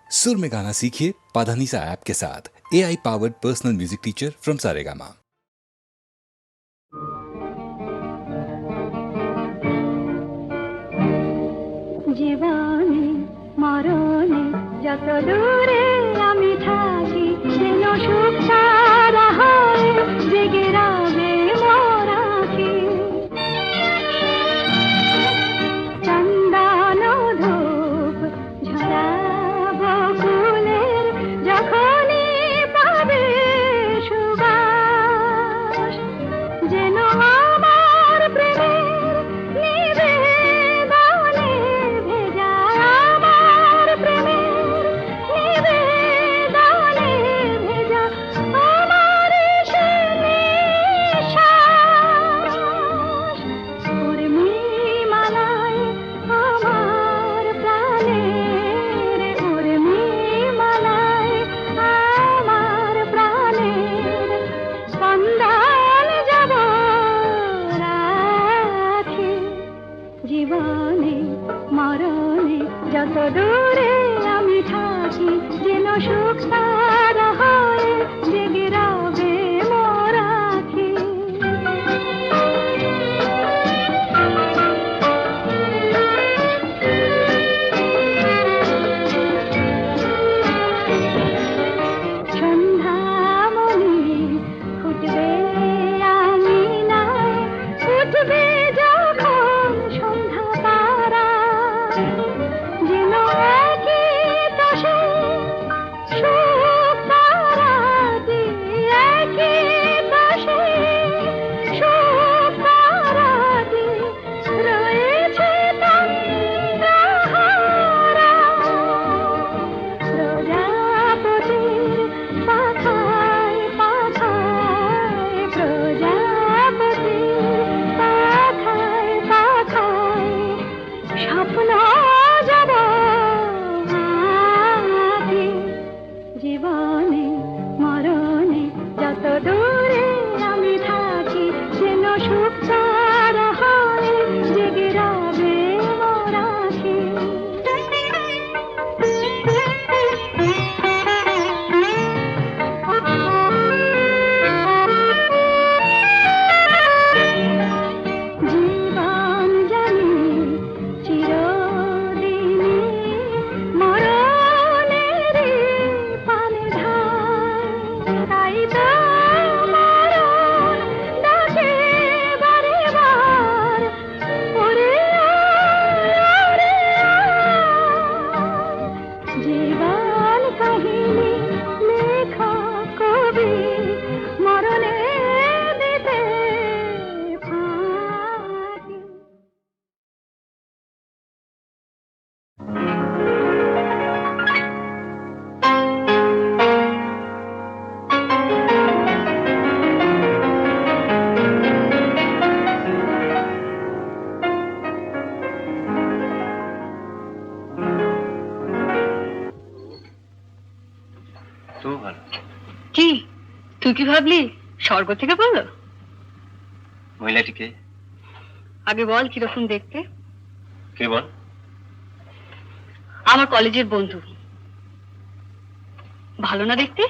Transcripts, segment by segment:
सुर में गाना सीखिए पाधानीसा ऐप के साथ। AI powered personal music teacher from Saregama. জীবনে মরণে যত দূরে আমি থাকি যেন সুখ সারা হয় জেগে রবে মোর আঁখি। চন্দন ধূপ ঝরাবো ফুলের যখনই পাবে সুবাস যেন আমার প্রেমের নিবেদনে ভেজা আমার প্রেমের নিবেদনে ভেজা আমার সে নিঃশ্বাস উর্মিমালায় আমার প্রাণের উর্মিমালায় আমার প্রাণের স্পন্দন যাব রাখি। জীবনে মরণে যত দূরে আমি থাকি যেন সুখ সারা হয় জেগে রবে মোর আঁখি। সন্ধ্যামণি ফুটবে আঙিনায় উঠবে যখন সন্ধ্যা তারা যেন একই পাশে সুখ তারাটি একই পাশে সুখ তারাটি রয়েছে তন্দ্রাহারা প্রজাপতির পাখায় পাখায় প্রজাপতির পাখায় পাখায় স্বপ্ন যাব আঁখি। জীবনে মরণে যত দূরে আমি থাকি যেন সুখ সারা হয় জেগে রবে মোর আঁখি। জীবন জানি চিরদিনই মরণেরই পানে ধার, তাই তো মরণ ডাকে বারে বার, ওরে ওরে জীবন কাহিনী লেখা কবি মরণে দিতে ফাঁকি। তো ভালো। কি তুই কি ভাবলি স্বর্গ থেকে বললো? মহিলাটিকে আগে বল কিরকম দেখতে। কে বল? আমার কলেজের বন্ধু। ভালো না দেখতে?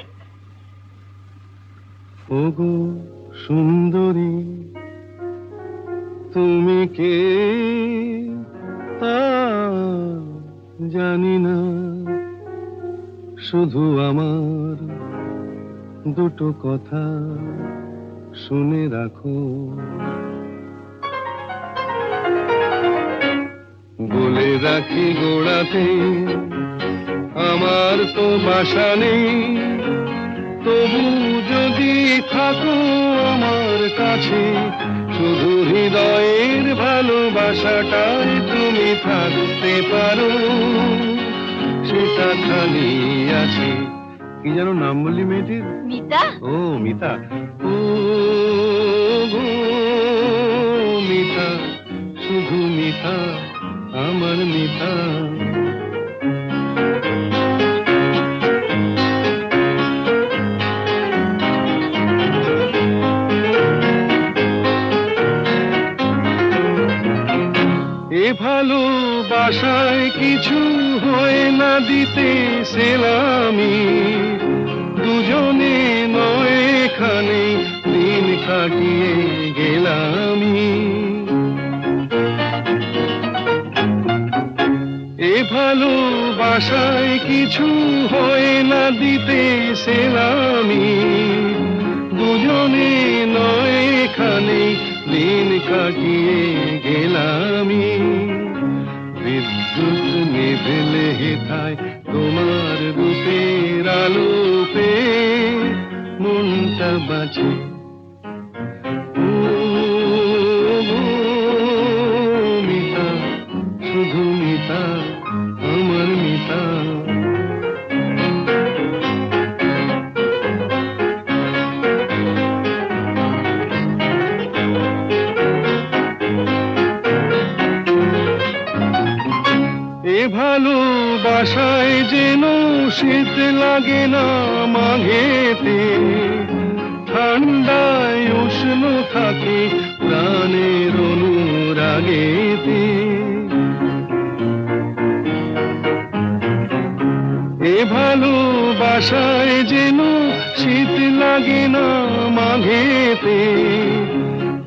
ওগো সুন্দরী তুমি কে তা জানি না, শুধু আমার দুটো কথা শুনে রাখো। বলে রাখি গোড়াতে আমার তো বাসা নেই, তবু যদি থাকো আমার কাছে শুধু হৃদয়ের ভালোবাসাটাই তুমি থাকতে পারো, সেটা খালি আছে। কি যেন নাম বললি মেয়েটির? মিতা। ও মিতা। ও গো মিতা, শুধু মিতা, আমার মিতা। এ ভালোবাসায় কিছু হয় না দিতে সেলামি, দুজনে নয় এখানে দিন কাটিয়ে গেলামি। এ ভালোবাসায় কিছু হয় না দিতে সেলামি, দুজনে নয় এখানে দিন কাটিয়ে গেলামি। বিদ্যুৎ নিভেলে হেথায় তোমার রূপের আলো পেয়ে মনটা বাঁচে। ও মিতা, শুধু মিতা, আমার মিতা। এ ভালোবাসায় যেন শীত লাগে না মাঘেতে, ঠান্ডায় উষ্ণ থাকে প্রাণের অনুরাগেতে। এ ভালোবাসায় যেন শীত লাগে না মাঘেতে,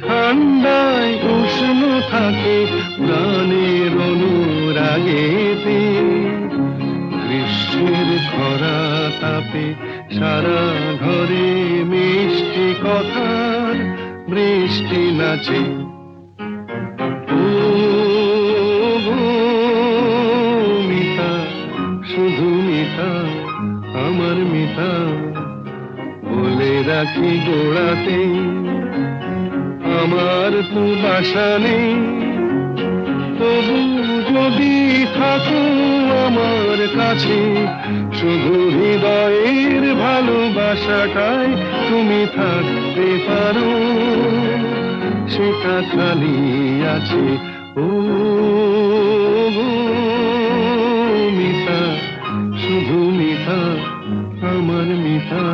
ঠান্ডায় উষ্ণ থাকে প্রাণের অনুরাগেতে। গ্রীষ্মের খরা তাপে সারা ঘরে মিষ্টি কথার বৃষ্টি নাচে। ও মিতা, শুধু মিতা, আমার মিতা। বলে রাখি গোড়াতে আমার তো বাসা নেই, তবু যদি থাকো আমার কাছে, শুধু হৃদয়ের ভালোবাসাটাই তুমি থাকতে পারো, সেটা খালি আছে। ও মিতা, শুধু মিতা, আমার মিতা।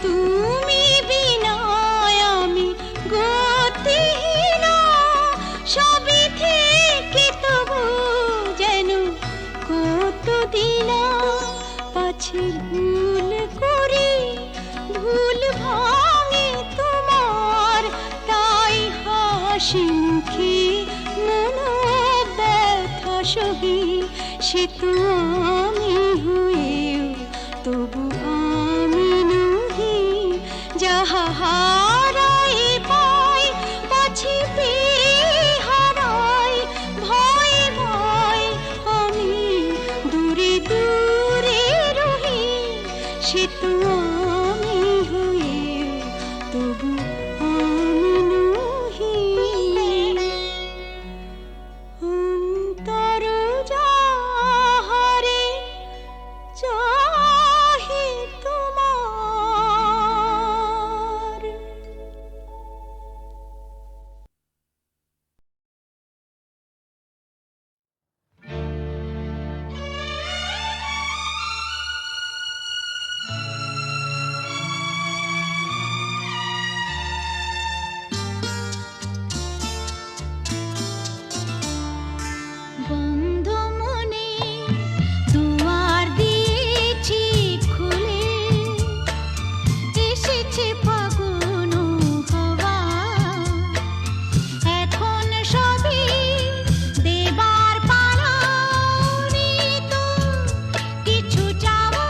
তুমি বিনায় আমি গতিহীন, সবই থেকে তবু যেন কতদিন পাছে ভুল করি, ভুল ভাঙে তোমার, তাই হাসি মুখে মন ব্যথা সহি। সে তো আমি হয়েও তবু আমি নহি, যাহা হারাই পাই পাছি পেয়ে হারাই, ভয় ভয় আমি দূরে দূরে রহি। সে তো আমি হয়েও তবু আমি নহি। অন্তর যাহারে চাহে তোমার। বন্ধ মনে দুয়ার দিয়েছি খুলে, এসেছে ফাগুন হাওয়া, এখন সবই দেবার পালা, তো কিছু চাওয়া।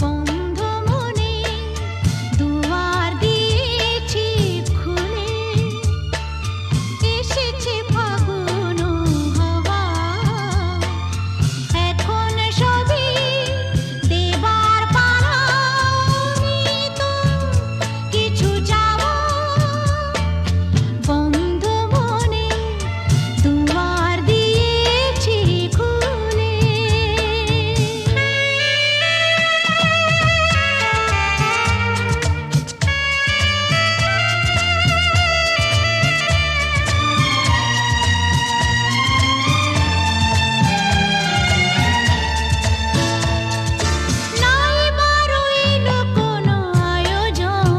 বন্ধ মনে দুয়ার দিয়েছি খুলে, এসেছে ফাগুন হাওয়া, এখন সবই দেবার পালা, তো কিছু চাওয়া। বন্ধ মনে দুয়ার দিয়েছি খুলে। নাই বারইল কোনো আয়োজন,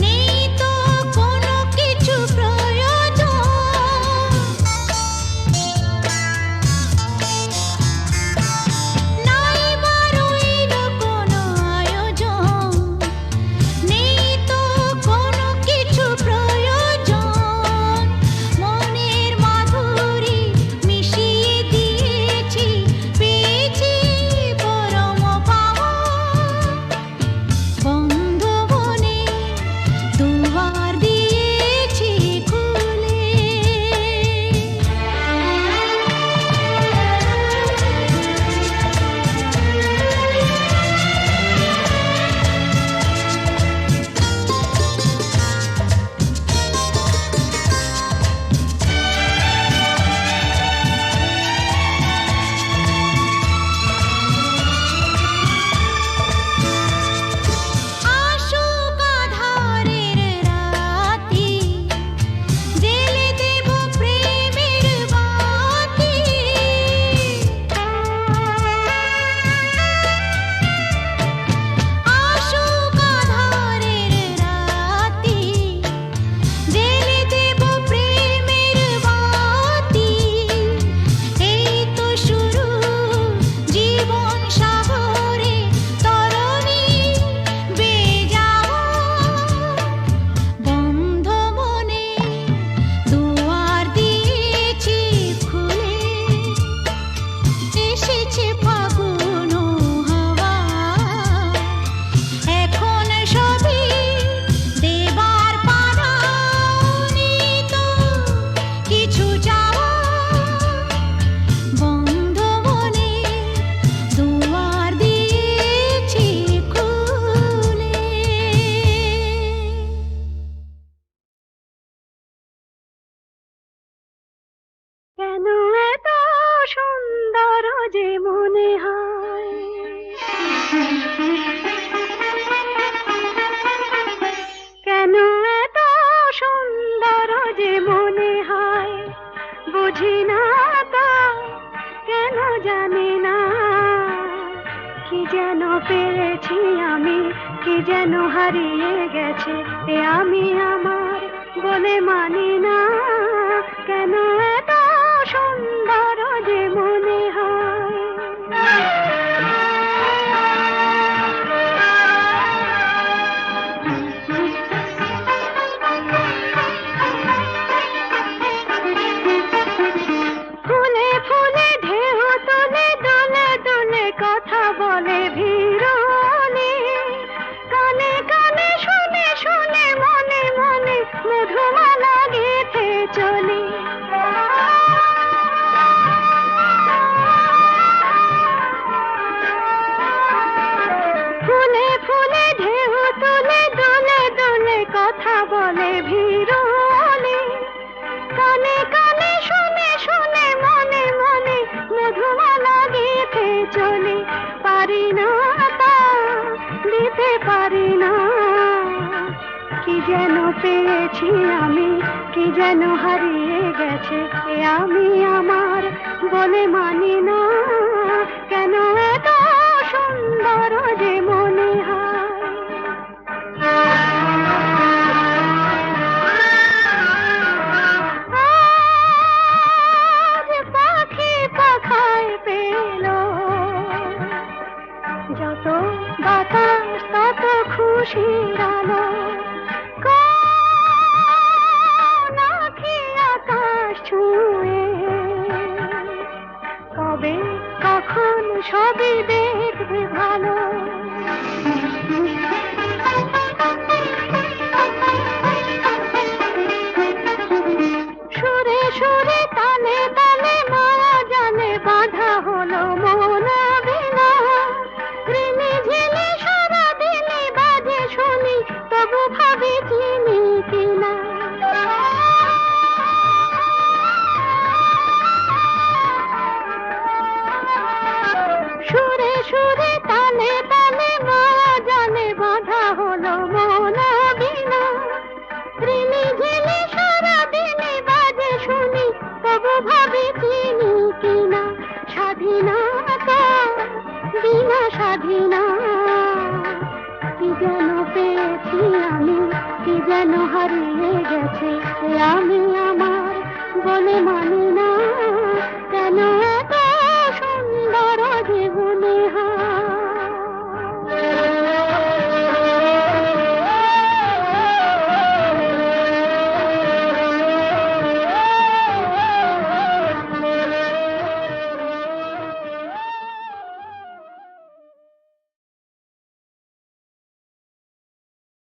নেই তো কোনো কিছু প্রয়োজন। নাই বারইল কোনো আয়োজন, নেই তো কোনো কিছু প্রয়োজন। মনের মাধুরী মিশিয়ে দিয়েছি, পেয়েছি পরম পাওয়া। বন্ধ মনে দুয়ার দিয়েছি খুলে। আসুক আধারের রাতি, জেলে দেব প্রেমের বাতি। আসুক আধারের রাতি, জেলে দেব প্রেমের বাতি। এই তো শুরু জীবন সাগরে তরণী বেয়ে যাওয়া। বন্ধ মনে দুয়ার দিয়েছি খুলে, এসেছে ফাগুন হাওয়া, এখন সবই দেবার পালা, তো কিছু চাওয়া। বন্ধ মনে দুয়ার দিয়েছি খুলে। কেন এত সুন্দর যে মনে হয়, কেন এত সুন্দর যে মনে হয়, বুঝি না তো কেন জানি না, কি যেন পেয়েছি আমি কি যেন হারিয়ে গেছে এ আমি আমার বলে মানি না কেন এত সুন্দর যে মনে হয় ফুলে ফুলে ঢেউ তোলে দোলে দোলে কথা বলে ভিড়নে কানে কানে শুনে শুনে মনে মনে মধুমালা গেথে চলি ফুলে ফুলে ঢেউ তোলে দোলে দোলে কথা বলে ভিড়নে কানে কানে শুনে শুনে মনে মনে মধুমালা গেথে চলি পারি না তা দিতে পারি না কি যেন পেয়েছি আমি কি যেন হারিয়ে গেছে এ আমি আমার বলে মানি না কেন এত সুন্দর যে মনে হয় আজ পাখি পাখায় পেল যত বাতাস তত খুশির আলো কোন আঁখি আকাশ ছুঁয়ে কবে কখন সবই দেখবে ভালো সুরে সুরে তালে তালে মায়া জানে বাঁধা হলো মন বিনা ঋণে ঝিলে সারা দিনে বাজে শুনি তবু ভাবি চিনি কিনা সুরে সুরে তালে তালে মায়া জানে বাঁধা হলো মন বিনা ঋণে ঝিলে সারা দিনে বাজে শুনি তবু ভাবি চিনি কিনা স্বাধীনতা বিনা স্বাধীনা কি যেন পেয়েছি আমি কি যেন হারিয়ে গেছে এ আমি আমার বলে মানি না কেন এত সুন্দর জীবনে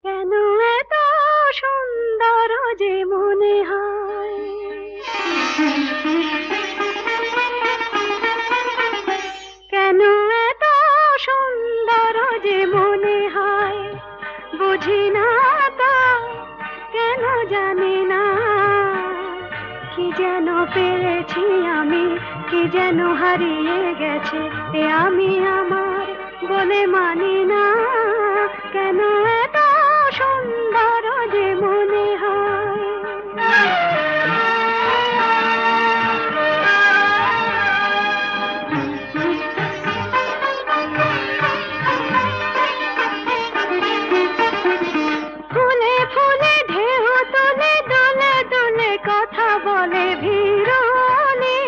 কেন এত সুন্দর যে মনে হয় কেন এত সুন্দর যে মনে হয় বুঝি না তো কেন জানি না কি যেন পেয়েছি আমি কি যেন হারিয়ে গেছে এ আমি আমার বলে মানি না কেন এত সুন্দর যে মনে হয় ফুলে ফুলে ঢেউ তোলে দোলে দোলে কথা বলে ভিড়নে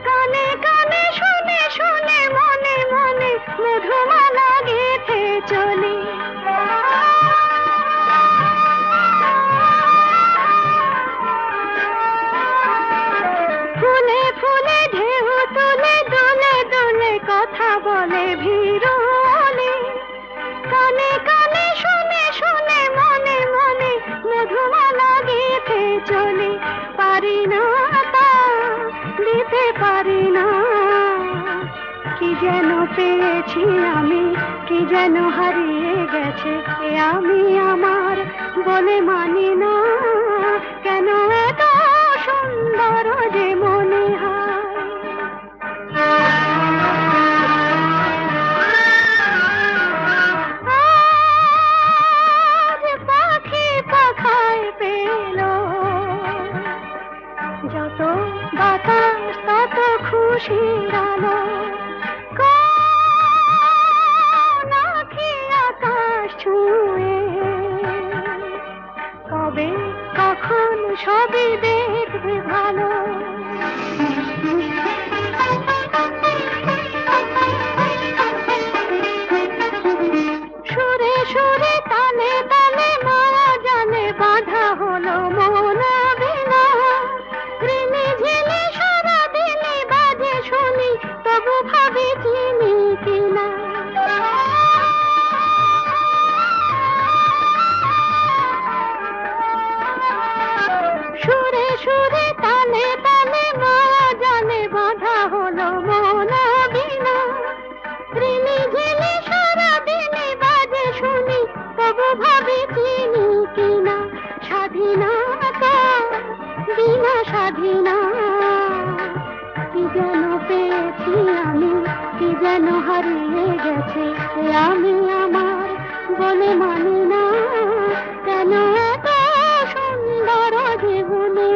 কানে কানে শুনে শুনে মনে মনে মধুমালা গেথে চলি ফুলে ফুলে ঢেউ তোলে দোলে দোলে কথা বলে ভিড়নে কানে কানে শুনে শুনে মনে মনে মধুমালা গেথে চলি পারি না তা দিতে পারি না কি যেন পেয়েছি আমি কি যেন হারিয়ে গেছে এ আমি আমার বলে মানি না কেন এত সুন্দর যে মনে হয় আজ পাখি পাখায় পেল যত বাতাস তত খুশির আলো কোন আঁখি হারিয়ে গেছে আমি আমার বলে মানি না কেন এত সুন্দর জীবনে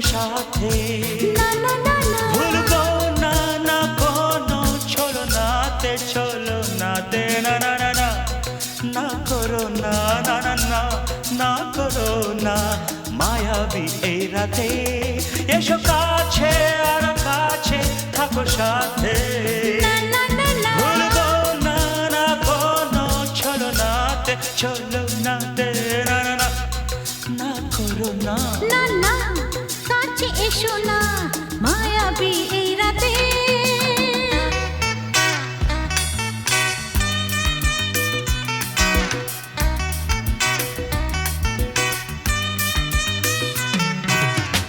সাথে না না না না ভুলবো না না কোনো ছলনাতে ছলনাতে না না না না না করো না না না না না করো না মায়াবী এই রাতে এসো কাছে আর কাছে থাকো সাথে না না না না ভুলবো না না কোনো ছলনাতে ছলনাতে না না না না করো না না না কাছে এসো না মায়াবী এই রাতে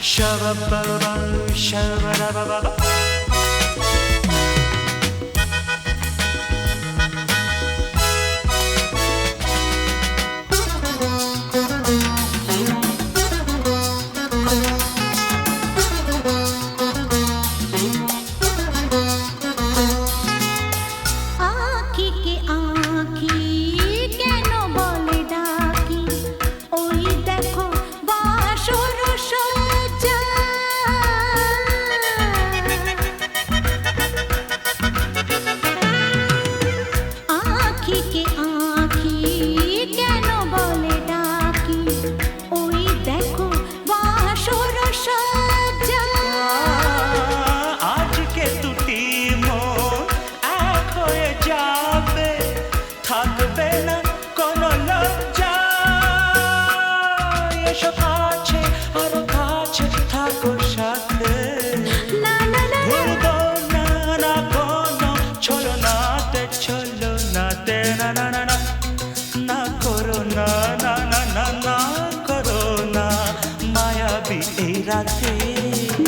Shabba-ba-ba, shabba-da-ba-ba-ba. আঁখি কে আঁখি কেন বলে ডাকি ওই দেখো বাসর সজ্জা আঁখি কে আঁখি কেন বলে ডাকি ওই দেখো বাসর সজ্জা আজকে দুটি মন এক হয়ে যাবে থাকবে না কোনো লজ্জা এসো কাছে আরো কাছে থাকো সাথে না না না ভুলবো না না কোনো ছলনাতে ছলনাতে না না না না না করো না না না না না করো না মায়াবী এই রাতে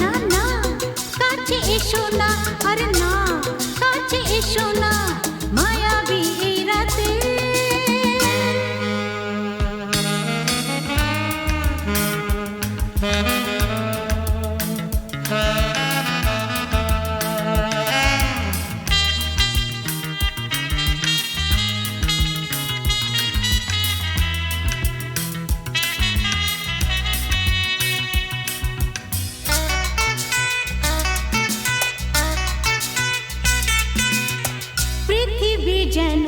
না না কাছে এসো না আরে না কাছে এসো না মায়াবী এই রাতে পৃথিবী যেন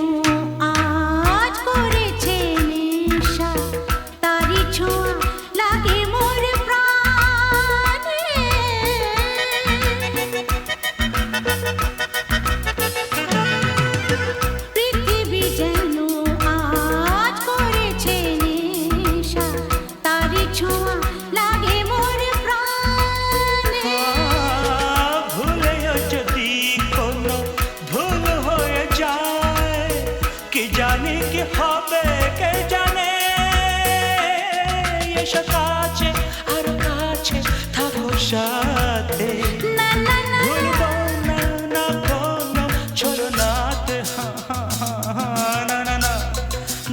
আজ করেছে নেশা তারি ছোঁয়া লাগে মোর প্রাণে পৃথিবী যেন আজ করেছে নেশা তারি ছোঁয়া লাগে মোর প্রাণে ভুলেও যদি কোনো ভুল হয়ে যায় কি জানি কি হবে কে জানে এসো কাছে আর কাছে থাকো সাথে না না না ভুলবো না না কোনো ছলনাতে না না না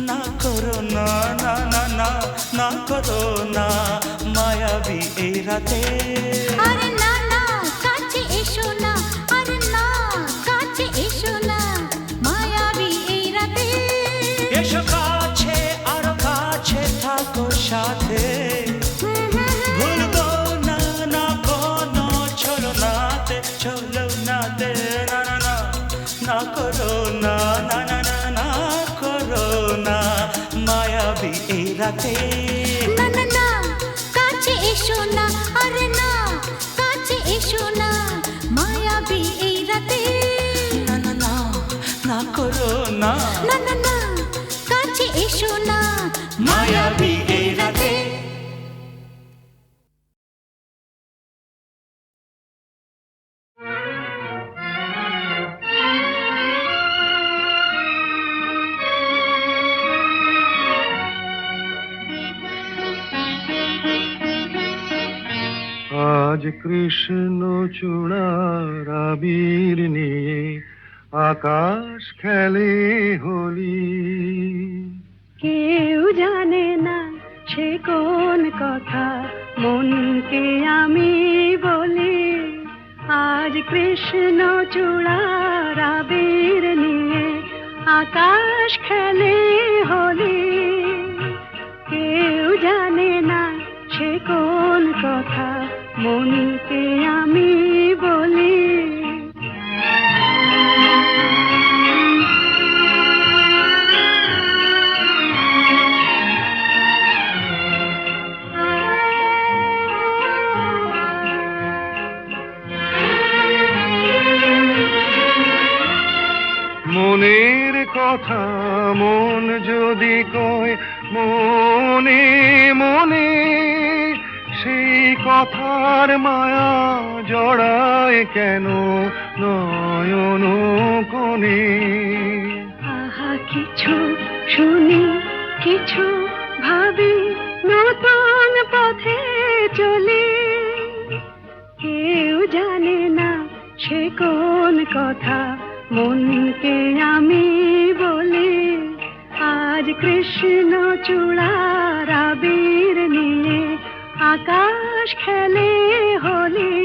না করো না না না না না করো না মায়াবী এই রাতে আরে না না কাছে এসো না আরে না কাছে এসো না মায়াবী এই রাতে এসো কাছে আর কাছে থাকো সাথে ভুলবো না না কোনো ছলনাতে ছলনাতে না না না না করো না না না না না করো না মায়াবী এই রাতে না না না কাছে এসো না আরে না কাছে এসো না মায়াবী এই রাতে না না না না করো না না না না কাছে এসো না মায়াবী এই রাতে আজ কৃষ্ণ চূড়ার আবির নিয়ে আকাশ খেলে হোলি কেউ জানে না সে কোন কথা মনকে আমি বলি আজ কৃষ্ণ চূড়ার আবির নিয়ে আকাশ খেলে হোলি কেউ জানে না সে কোন কথা মনকে আমি বলি। মনের কথা মন যদি কয় মনে মনে, সেই কথার মায়া জড়ায় কেন নয়ন কোণে। আহা কিছু শুনি কিছু ভাবি, নতুন পথে চলি। কেউ জানে না সে কোন কথা, মনকে আমি বলি। আজ কৃষ্ণ চূড়ার আবির নিয়ে আকাশ খেলে হোলি।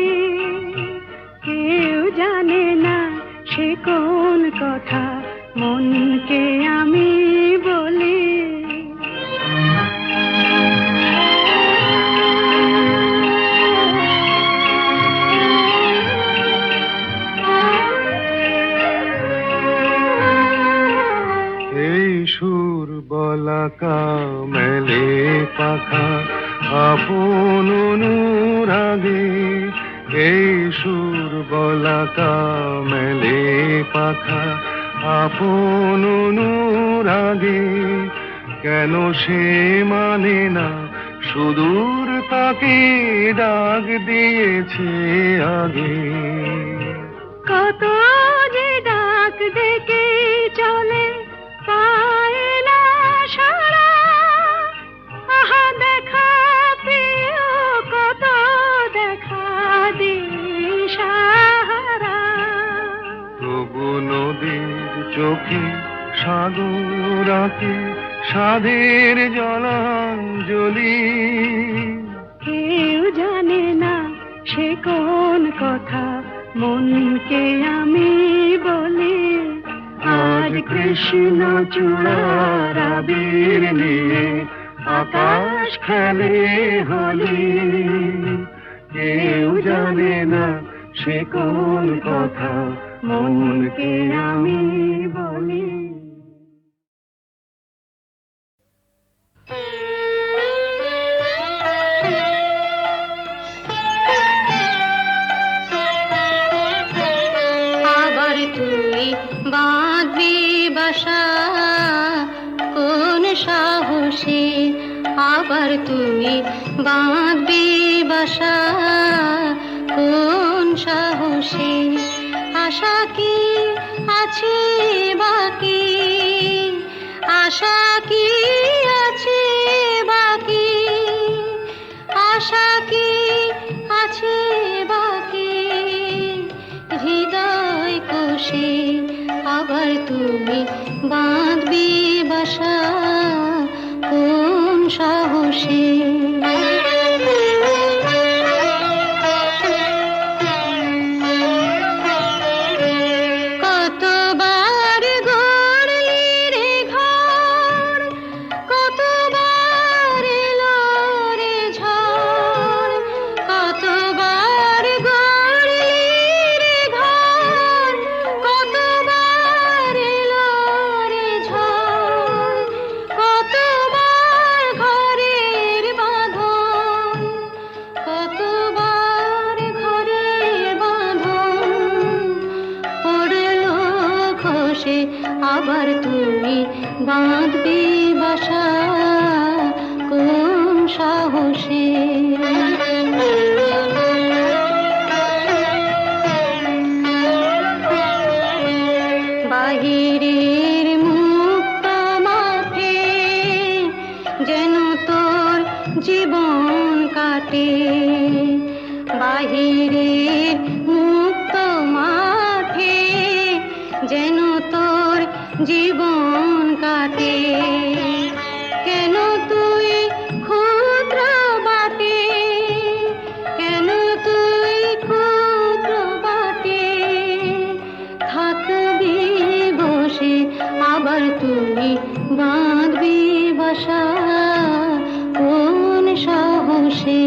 কেউ জানে না সে কোন কথা, মনকে আমি বলি। এই সুর বলাকা মেলে পাখা আপন অনুরাগে। এই সুর বলাকা মেলে পাখা আপন অনুরাগে। কেন সে মানে না সুদূর তাকে ডাক দিয়েছে আগে। কত যে ডাক ডেকে চলে পায় না সারা। আহা দেখা প্রিয় কত দেখা দিশাহারা। তবু নদীর চোখে সাগর আঁকে সাধের জলাঞ্জলি। কেউ জানে না সে কোন কথা, মনকে আমি বলি। আজ কৃষ্ণ চূড়ার আবির নিয়ে আকাশ খেলে হোলি। কেউ জানে না সে কোন কথা, মনকে আমি বলি। আবার তুই বাঁধবি বাসা কোন সাহসে। আবার তুই বাঁধবি বাসা কোন সাহসে। আশা কি আছে বাকি, আশা কি আছে বাকি, আশা কি আছে বাকি হৃদয় কোষে। আবার তুমি বাঁধবি বাসা কোন সাহসে। কতবার গড়লি রে ঘর, কতবার এলো রে ঝড়। কতবার গড়লি রে ঘর, কতবার এলো রে ঝড়। কতবার ঘরের বাঁধন, কতবার ঘরের বাঁধন পড়লো খসে। আবার তুমি বাঁধবি বাসা কোন সাহসে। বাহিরের মুক্ত মাঠে যেন তোর জীবন কাটে। বাহিরের মুক্ত মাঠে যেন তোর জীবন কাটে। কেন তুই ক্ষুদ্র বাটে, কেন তুই ক্ষুদ্র বাটে থাকবি বসে। আবার তুই বাঁধবি বাসা কোন সাহসে।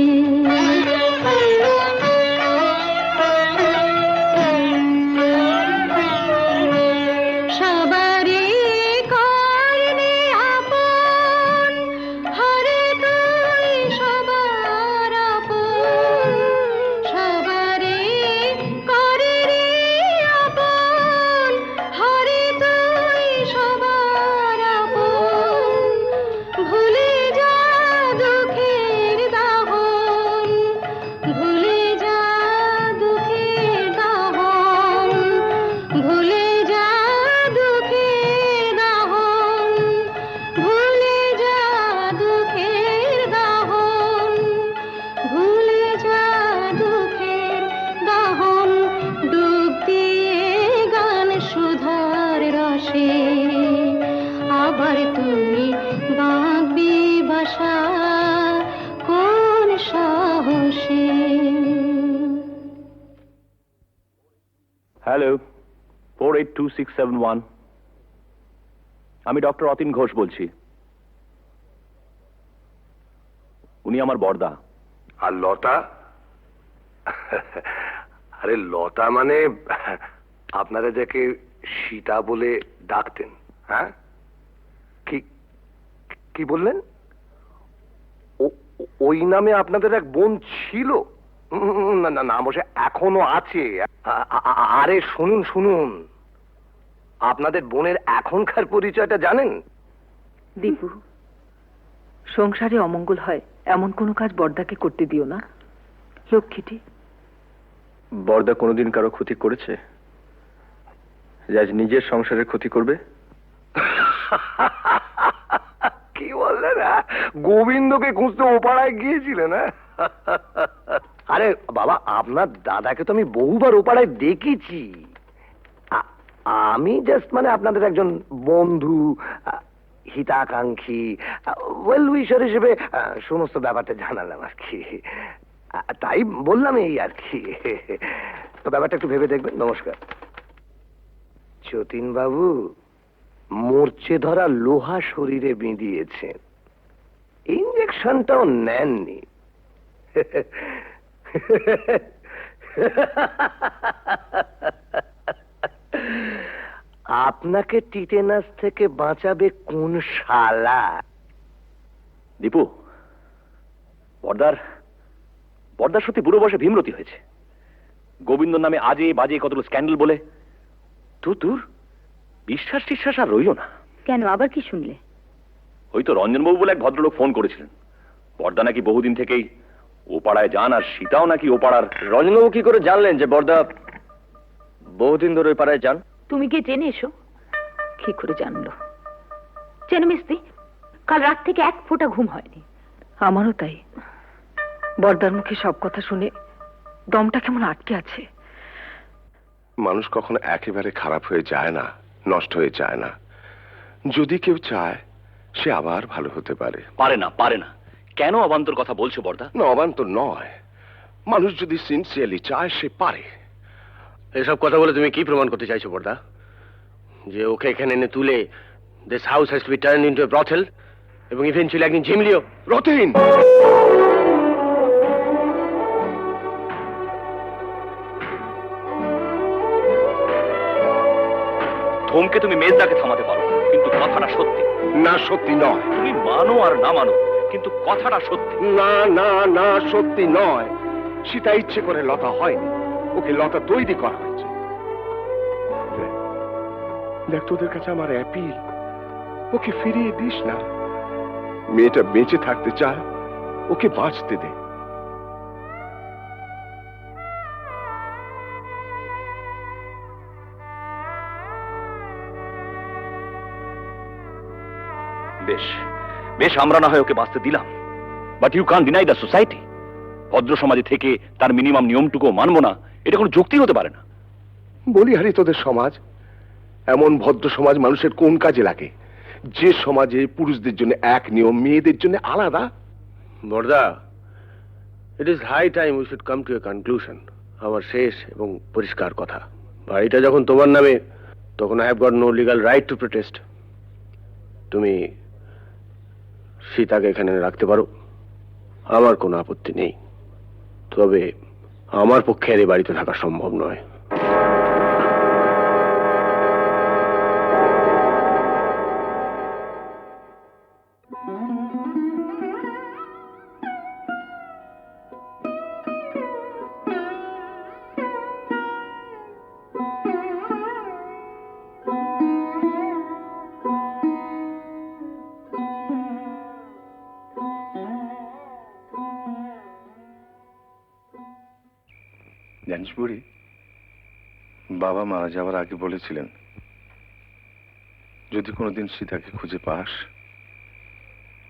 বসে। হ্যালো, 482671। আমি ডক্টর অতীন ঘোষ বলছি। উনি আমার বড়দা। আর লতা? আরে লতা মানে আপনারা যাকে সীতা বলে ডাকতেন, হ্যাঁ? কি কি বললেন? ওই নামে আপনাদের এক বোন ছিল? না না না মশাই, এখনো আছে। আরে শুনুন শুনুন, আপনাদের বোনের এখনকার পরিচয়টা জানেন? দীপু, সংসারে অমঙ্গল হয় এমন কোনো কাজ বড়দাকে করতে দিও না। লক্ষ্মীটি। বড়দা কোনোদিন কারো ক্ষতি করেছে যে আজ নিজের সংসারের ক্ষতি করবে? কি বললেন? গোবিন্দকে খুঁজতে ও পাড়ায় গিয়েছিলেন? আরে বাবা, আপনার দাদাকে তো আমি বহুবার ও পাড়ায় দেখেছি। আমি জাস্ট মানে আপনাদের একজন বন্ধু, হিতাকাঙ্ক্ষী, ওয়েল উইশার হিসেবে সমস্ত ব্যাপারটা জানালাম আর কি। তাই বললাম এই আর কি। তো ব্যাপারটা একটু ভেবে দেখবেন। নমস্কার। যতীন বাবু মরচে ধরা লোহা শরীরে বিঁধিয়েছেন, ইঞ্জেকশনটাও নেননি। আপনাকে টিটেনাস থেকে বাঁচাবে কোন শালা? দীপু, বড়দার সত্যি বুড়ো বয়সে ভীমরতি হয়েছে। গোবিন্দর নামে আজে বাজে কতগুলো স্ক্যান্ডাল বলে তোর বিশ্বাস টিশ্বাস আর রইল না। কেন, আবার কি শুনলে? ওই তো রঞ্জনবাবু বলে এক ভদ্রলোক ফোন করেছিলেন। বড়দা নাকি বহুদিন থেকেই ও পাড়ায় যান, আর সীতাও নাকি ও পাড়ার। রঞ্জনবাবু কি করে জানলেন যে বড়দা বহুদিন ধরে ওই পাড়ায় যান? তুমি গিয়ে জেনে এসো। কি করে জানলো? জেনে মিস্তি, কাল রাত থেকে এক ফোঁটা ঘুম হয়নি। আমারও তাই। বড়দার মুখে সব কথা শুনে দমটা কেমন আটকে আছে। মানুষ কখনো একেবারে খারাপ হয়ে যায় না, নষ্ট হয়ে যায় না। যদি কেউ চায় সে আবার ভালো হতে পারে। পারে না। কেন অবান্তর কথা বলছো বড়দা? না, অবান্তর নয়। মানুষ যদি সিনসিয়ারলি চায় সে পারে। এসব কথা বলে তুমি কি প্রমাণ করতে চাইছো বড়দা? যে ওকে এখানে এনে তুলে this house has to be turned into a brothel এবং ইভেন্চুয়ালি একদিন ঝিমলিও? রতিন, ধমকে তুমি মেজদাকে থামাতে পারো, কিন্তু কথাটা সত্যি। না সত্যি নয়। তুমি মানো আর না মানো, কিন্তু কথাটা সত্যি। না না না, সত্যি নয়। সীতা ইচ্ছে করে লতা হয়নি, ওকে লতা তৈরি করা হয়েছে। দেখ, তোদের কাছে আমার অ্যাপিল, ওকে ফিরিয়ে দিস না। মেয়েটা বেঁচে থাকতে চায়, ওকে বাঁচতে দে। বেশ, আমরা না হয় ওকে বাঁচতে দিলাম, but you can't deny the society. ভদ্র সমাজে থেকে তার মিনিমাম নিয়মটুকু মানবো না, এটা কোনো যুক্তি হতে পারে না। বলি হারি, তোদের সমাজ এমন ভদ্র সমাজ মানুষের কোন কাজে লাগে? যে সমাজে পুরুষদের জন্য এক নিয়ম, মেয়েদের জন্য আলাদা। বড়দা, it is high time we should come to a conclusion. আমার শেষ এবং পরিষ্কার কথা, বাড়িটা যখন তোমার নামে, তখন I have got no legal right to protest. তুমি সীতাকে এখানে রাখতে পারো, আমার কোনো আপত্তি নেই। তবে আমার পক্ষে আর এই বাড়িতে থাকা সম্ভব নয়। জানিস বুড়ি, বাবা মারা যাওয়ার আগে বলেছিলেন যদি কোনোদিন সীতাকে খুঁজে পাস,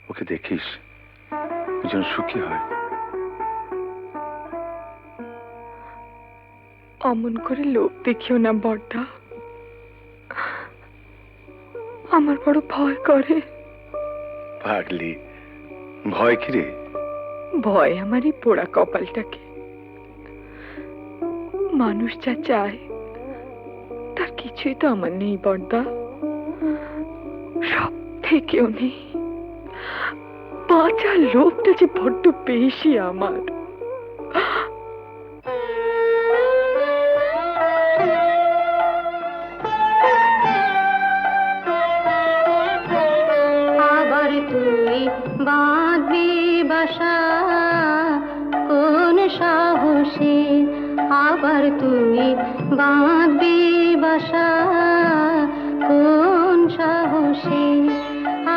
ওকে দেখিস, ও যেন সুখী হয়। অমন করে লোভ দেখিও না বড়দা, আমার বড় ভয় করে। পাগলি, ভয় কি রে? ভয় আমার এই পোড়া কপালটাকে। মানুষ যা চায় তার কিছুই তো আমার নেই বর্দা, সব থেকেও নেই। বাঁচার লোভটা যে বড্ড বেশি আমার। আবার তুই বাঁধবি বাসা কোন সাহসে, আবার তুই বাঁধবি বাসা কোন সাহসে,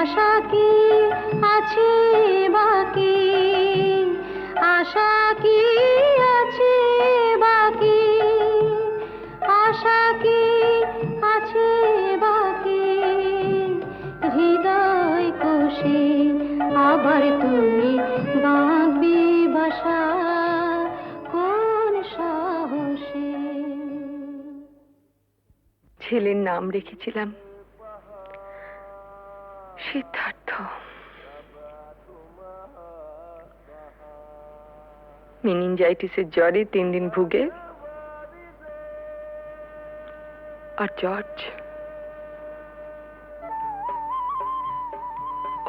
আশা কি আছে বাকি, আশা কি আছে বাকি, আশা কি আছে বাকি হৃদয় কোষে, আবার তুমি বাঁধবি বাসা কোন সাহসে। ছেলের নাম রেখেছিলাম সিদ্ধার্থ। মেনিনজাইটিসের জ্বরে 3 দিন ভুগে, আর জর্জ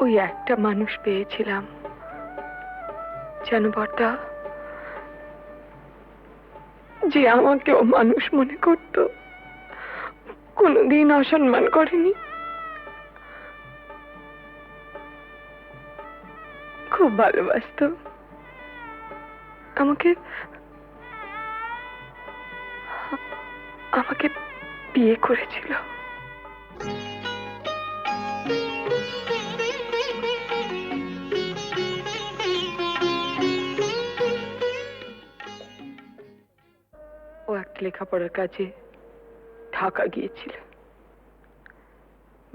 ওই একটা মানুষ পেয়েছিলাম যেন বর্দা, যে আমাকেও মানুষ মনে করত, কোনোদিন অসম্মান করেনি। খুব ভালোবাসত আমাকে, আমাকে বিয়ে করেছিল। ও একটা লেখাপড়ার কাজে ঢাকা গিয়েছিল।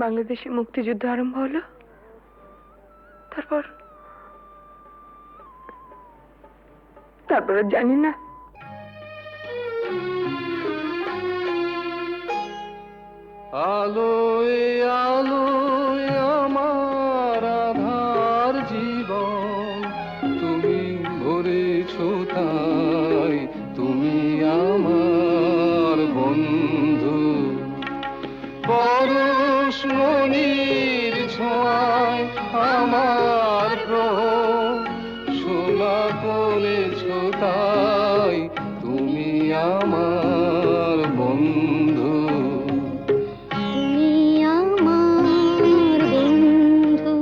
বাংলাদেশে মুক্তিযুদ্ধ আরম্ভ হলো, তারপর আর জানি না। আলোয় আলোয় আমার আধার জীবন, তুমি ভরেছ তাই, তুমি আমার বন্ধু। পরশমণির ছোঁয়ায় আমার গ্রহ সোনা করেছ তাই, তুমি আমার বন্ধু। তুমি আমার বন্ধু।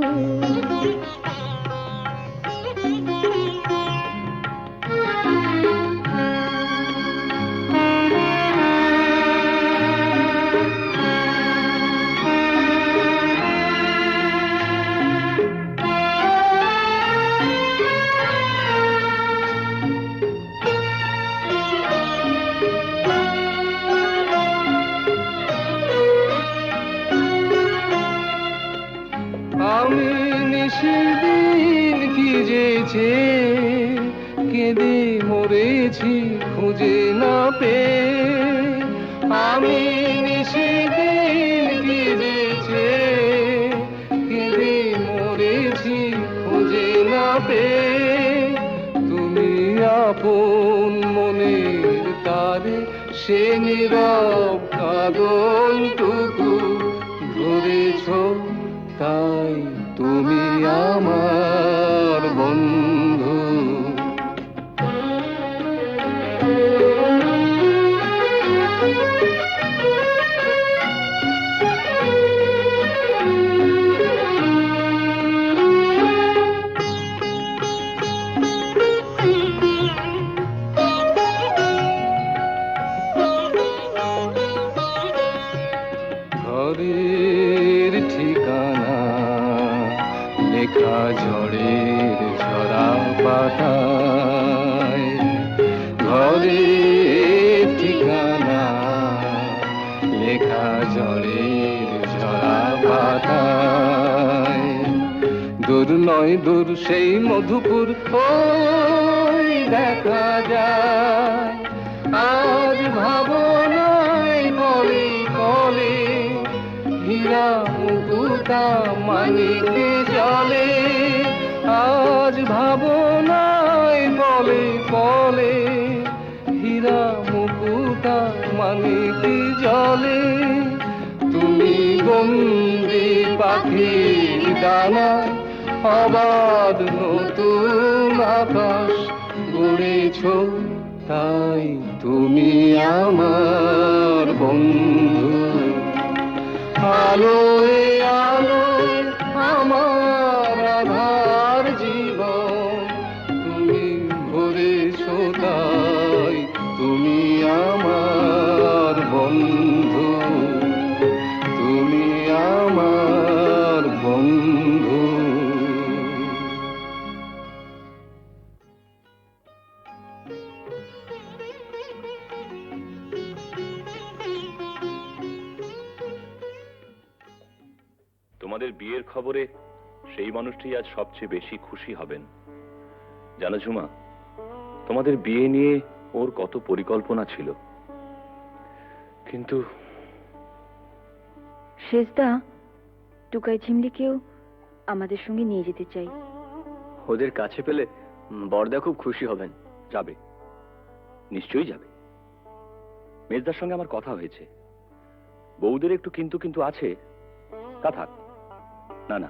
আমি নিশিদিন কি যেছে কেঁদে মরেছি খুঁজে না পেয়ে, আমি নিশিদিন কি যেছে কেঁদে মরেছি খুঁজে না পেয়ে, তুমি আপন মনের তারে সে নীরব কাঁদনটুকু ধরেছ তাই, তুমি আমার বন্ধু। ঘরের ঠিকানা লেখা ঝড়ের ঝরা পাতায়, ঘরের ঠিকানা লেখা ঝড়ের ঝরা পাতায়। দূর নয় দূর সেই মধুপুর ওই দেখা যায়, আজ ভাবনায় কলে কলে হীরা মুকুতা মানিকে জলে, আজ ভাবনায় বলে বলে হীরা মুকুতা মানিক জলে তুমি বন্দি পাখি ডানা অবাধ নতুন আকাশ গড়েছ তাই তুমি আমার বন্ধু আলোয় আলোয় আমার আধার জীবন তুমি ভরেছ তাই তুমি আমার বন্ধু তুমি আমার বন্ধু। তোমাদের বিয়ের খবরে সেই মানুষটি আজ সবচেয়ে বেশি খুশি হবেন। জানো ঝুমা, তোমাদের বিয়ে নিয়ে ওর কত পরিকল্পনা ছিল, কিন্তু শেষদা, টুকাই ঝিমলিকেও আমাদের সঙ্গে নিয়ে যেতে চাই। ওদের কাছে পেলে বড়দা খুব খুশি হবেন। যাবে, নিশ্চয়ই যাবে। মেজদার সঙ্গে আমার কথা হয়েছে, বউদের একটু কিন্তু কিন্তু আছে, তা থাক। না না,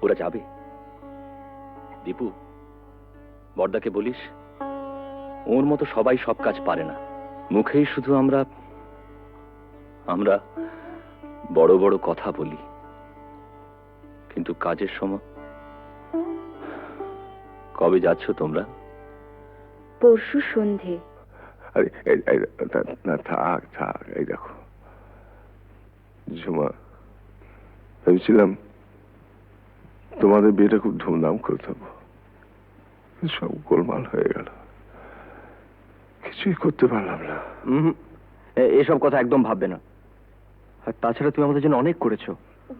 ওরা যাবে। দীপু, বড়দাকে বলিস ওর মতো সবাই সব কাজ পারে না। মুখেই শুধু আমরা আমরা বড় বড় কথা বলি, কিন্তু কাজের সময়। কবে যাচ্ছ তোমরা? পরশু সন্ধে। আরে না, থাক থাক। এই দেখো ঝুমা, ভেবেছিলাম তোমাদের বিয়েটা খুব ধুমধাম করতে হবে, সব গোলমাল হয়ে গেল, কিছুই করতে পারলাম না। এসব কথা একদম ভাববে না। আর তাছাড়া তুমি আমাদের জন্য অনেক করেছো।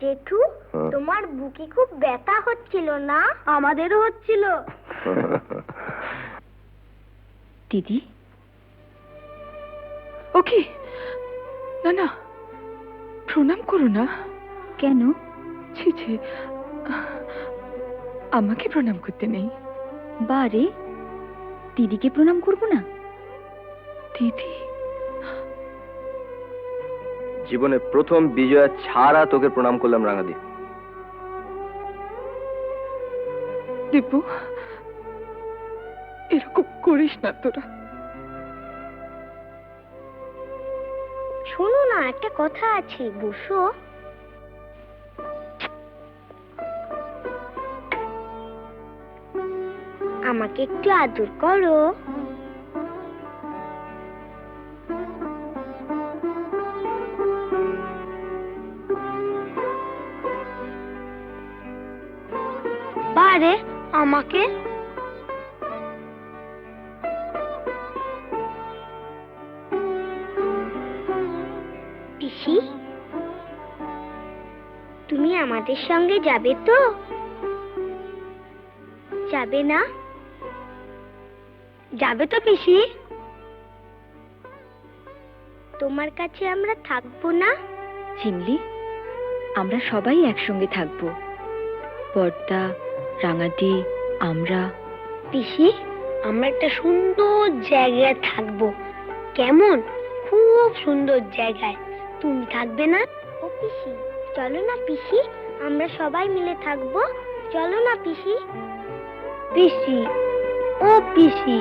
জেঠু, তোমার বুকে খুব ব্যথা হচ্ছিল না? আমাদেরও হচ্ছিল। দিদি, ওকে, না না, প্রণাম করো না। কেন? ছি ছি, আমাকে প্রণাম করতে নেই। বারে, দিদিকে প্রণাম করব না? দিদি, জীবনে প্রথম বিজয়া ছাড়া তোকে প্রণাম করলাম রাঙাদি। দীপু, এরকম করিস না তোরা। শোনো না, একটা কথা আছে, বসো। আমাকে একটু আদর করো। বারে, আমাকে পিসি, তুমি আমাদের সঙ্গে যাবে তো? যাবে না? যাবে তো পিসি? তোমার কাছে আমরা থাকবো না? ঝিমলি, আমরা সবাই একসঙ্গে থাকবো। বড়দা, রাঙাদি, আমরা। পিসি, আমরা একটা সুন্দর জায়গায় থাকবো। কেমন? খুব সুন্দর জায়গায়। তুমি থাকবে না? ও পিসি, চলো না পিসি, আমরা সবাই মিলে থাকবো। চলো না পিসি। পিসি, ও পিসি।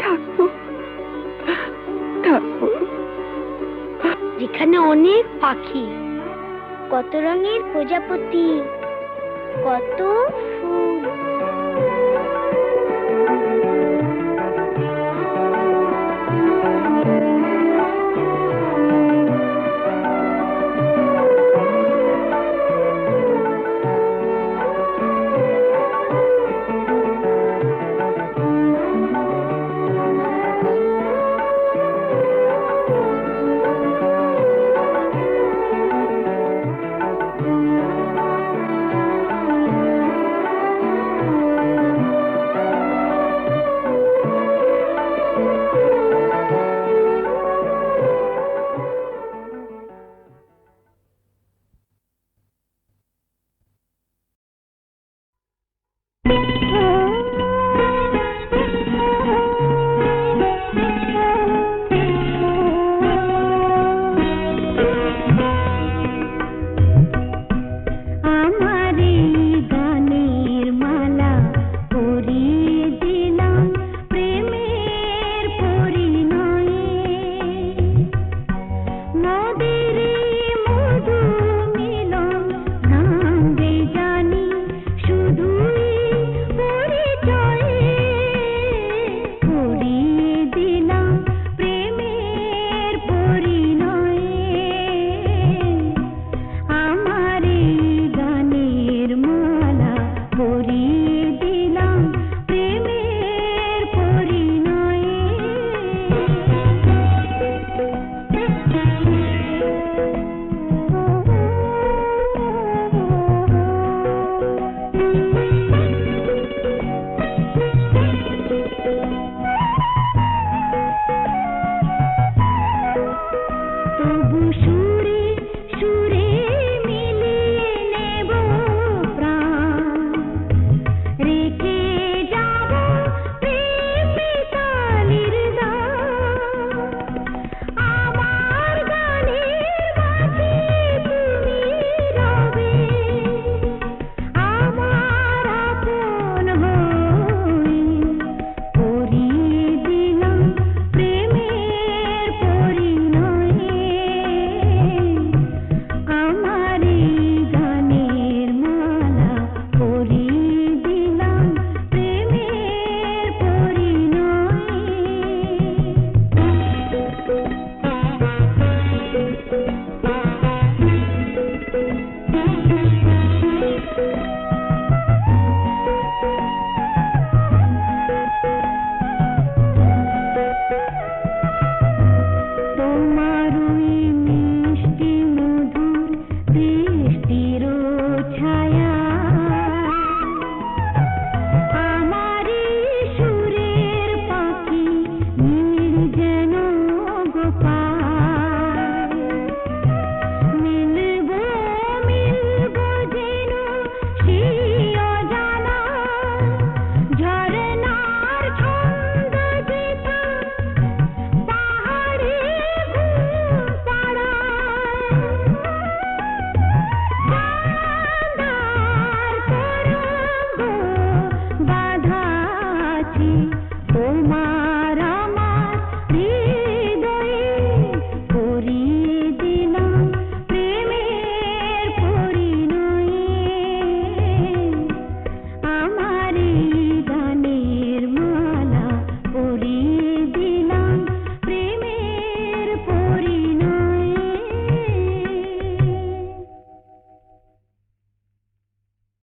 থাকবো থাকবো। যেখানে অনেক পাখি, কত রঙের প্রজাপতি, কত ফুল।